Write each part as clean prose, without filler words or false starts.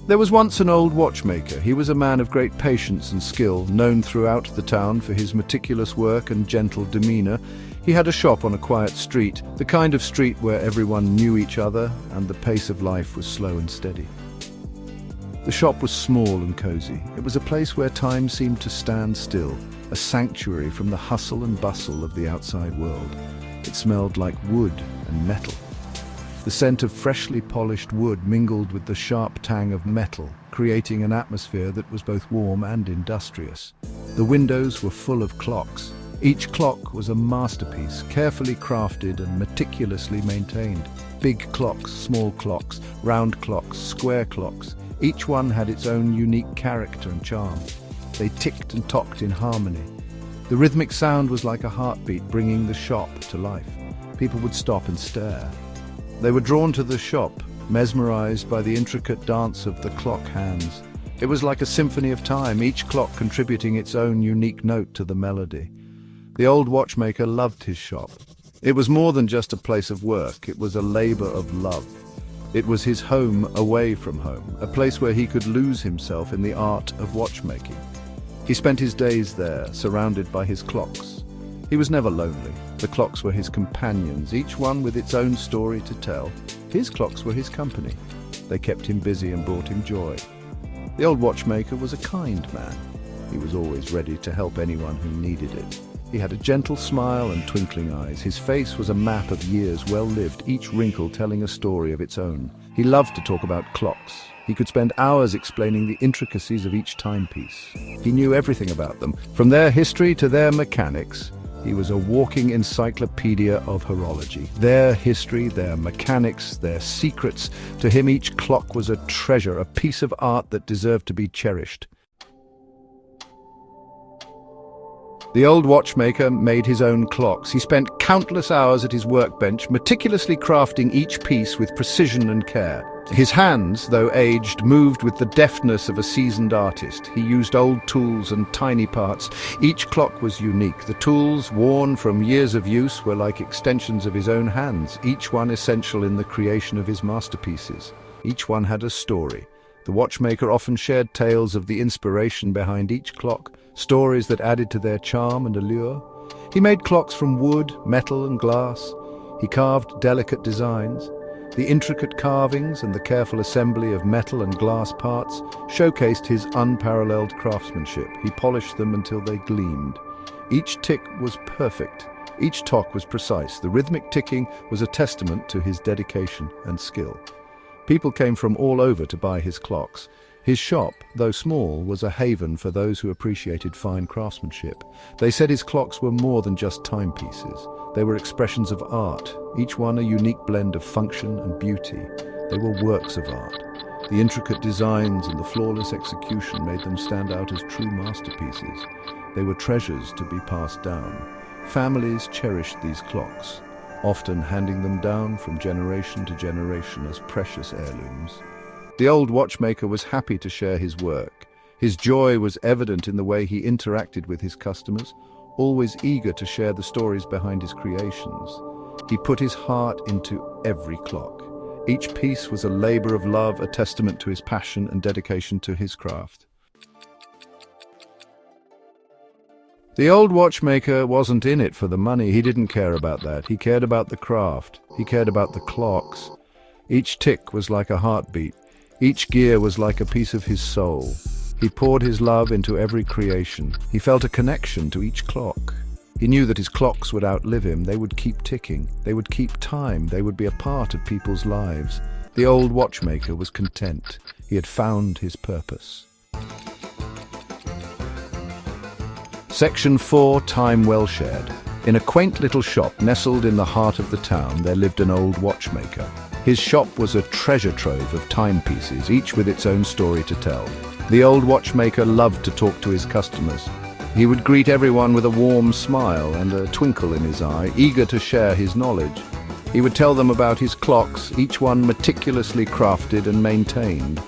There was once an old watchmaker. He was a man of great patience and skill, known throughout the town for his meticulous work and gentle demeanor. He had a shop on a quiet street, the kind of street where everyone knew each other and the pace of life was slow and steady. The shop was small and cozy. It was a place where time seemed to stand still, a sanctuary from the hustle and bustle of the outside world. It smelled like wood and metal. The scent of freshly polished wood mingled with the sharp tang of metal, creating an atmosphere that was both warm and industrious. The windows were full of clocks. Each clock was a masterpiece, carefully crafted and meticulously maintained. Big clocks, small clocks, round clocks, square clocks. Each one had its own unique character and charm. They ticked and tocked in harmony. The rhythmic sound was like a heartbeat, bringing the shop to life. People would stop and stare. They were drawn to the shop, mesmerized by the intricate dance of the clock hands. It was like a symphony of time, each clock contributing its own unique note to the melody. The old watchmaker loved his shop. It was more than just a place of work, it was a labor of love. It was his home away from home, a place where he could lose himself in the art of watchmaking. He spent his days there, surrounded by his clocks. He was never lonely. The clocks were his companions, each one with its own story to tell. His clocks were his company. They kept him busy and brought him joy. The old watchmaker was a kind man. He was always ready to help anyone who needed it. He had a gentle smile and twinkling eyes. His face was a map of years well lived, each wrinkle telling a story of its own. He loved to talk about clocks. He could spend hours explaining the intricacies of each timepiece. He knew everything about them, from their history to their mechanics. He was a walking encyclopedia of horology. Their history, their mechanics, their secrets. To him, each clock was a treasure, a piece of art that deserved to be cherished. The old watchmaker made his own clocks. He spent countless hours at his workbench, meticulously crafting each piece with precision and care. His hands, though aged, moved with the deftness of a seasoned artist. He used old tools and tiny parts. Each clock was unique. The tools, worn from years of use, were like extensions of his own hands, each one essential in the creation of his masterpieces. Each one had a story. The watchmaker often shared tales of the inspiration behind each clock, stories that added to their charm and allure. He made clocks from wood, metal and glass. He carved delicate designs. The intricate carvings and the careful assembly of metal and glass parts showcased his unparalleled craftsmanship. He polished them until they gleamed. Each tick was perfect. Each tock was precise. The rhythmic ticking was a testament to his dedication and skill. People came from all over to buy his clocks. His shop, though small, was a haven for those who appreciated fine craftsmanship. They said his clocks were more than just timepieces. They were expressions of art, each one a unique blend of function and beauty. They were works of art. The intricate designs and the flawless execution made them stand out as true masterpieces. They were treasures to be passed down. Families cherished these clocks, often handing them down from generation to generation as precious heirlooms. The old watchmaker was happy to share his work. His joy was evident in the way he interacted with his customers, always eager to share the stories behind his creations. He put his heart into every clock. Each piece was a labor of love, a testament to his passion and dedication to his craft. The old watchmaker wasn't in it for the money. He didn't care about that. He cared about the craft. He cared about the clocks. Each tick was like a heartbeat. Each gear was like a piece of his soul. He poured his love into every creation. He felt a connection to each clock. He knew that his clocks would outlive him. They would keep ticking. They would keep time. They would be a part of people's lives. The old watchmaker was content. He had found his purpose. Section 4, Time Well Shared. In a quaint little shop nestled in the heart of the town, there lived an old watchmaker. His shop was a treasure trove of timepieces, each with its own story to tell. The old watchmaker loved to talk to his customers. He would greet everyone with a warm smile and a twinkle in his eye, eager to share his knowledge. He would tell them about his clocks, each one meticulously crafted and maintained.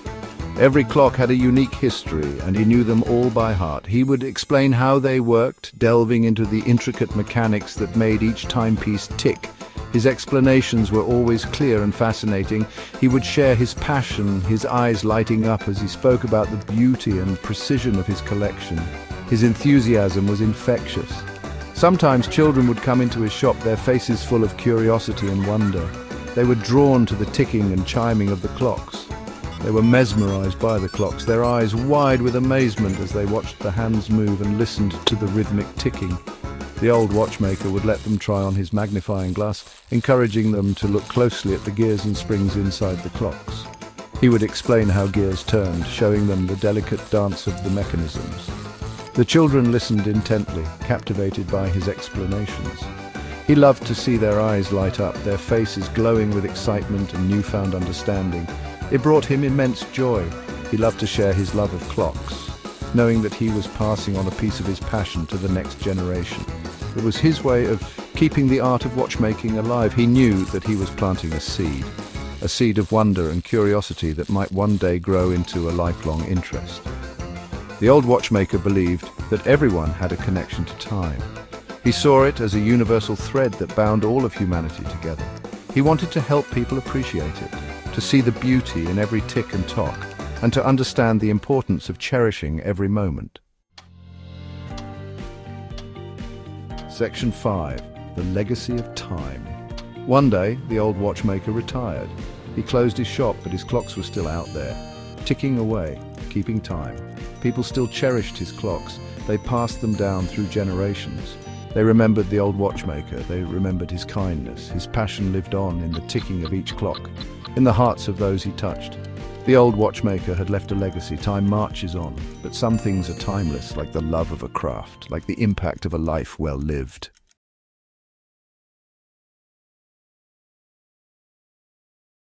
Every clock had a unique history, and he knew them all by heart. He would explain how they worked, delving into the intricate mechanics that made each timepiece tick. His explanations were always clear and fascinating. He would share his passion, his eyes lighting up as he spoke about the beauty and precision of his collection. His enthusiasm was infectious. Sometimes children would come into his shop, their faces full of curiosity and wonder. They were drawn to the ticking and chiming of the clocks. They were mesmerized by the clocks, their eyes wide with amazement as they watched the hands move and listened to the rhythmic ticking. The old watchmaker would let them try on his magnifying glass, encouraging them to look closely at the gears and springs inside the clocks. He would explain how gears turned, showing them the delicate dance of the mechanisms. The children listened intently, captivated by his explanations. He loved to see their eyes light up, their faces glowing with excitement and newfound understanding. It brought him immense joy. He loved to share his love of clocks, knowing that he was passing on a piece of his passion to the next generation. It was his way of keeping the art of watchmaking alive. He knew that he was planting a seed of wonder and curiosity that might one day grow into a lifelong interest. The old watchmaker believed that everyone had a connection to time. He saw it as a universal thread that bound all of humanity together. He wanted to help people appreciate it, to see the beauty in every tick and tock, and to understand the importance of cherishing every moment. Section 5. The Legacy of Time. One day, the old watchmaker retired. He closed his shop, but his clocks were still out there, ticking away, keeping time. People still cherished his clocks. They passed them down through generations. They remembered the old watchmaker. They remembered his kindness. His passion lived on in the ticking of each clock, in the hearts of those he touched. The old watchmaker had left a legacy. Time marches on, but some things are timeless, like the love of a craft, like the impact of a life well lived.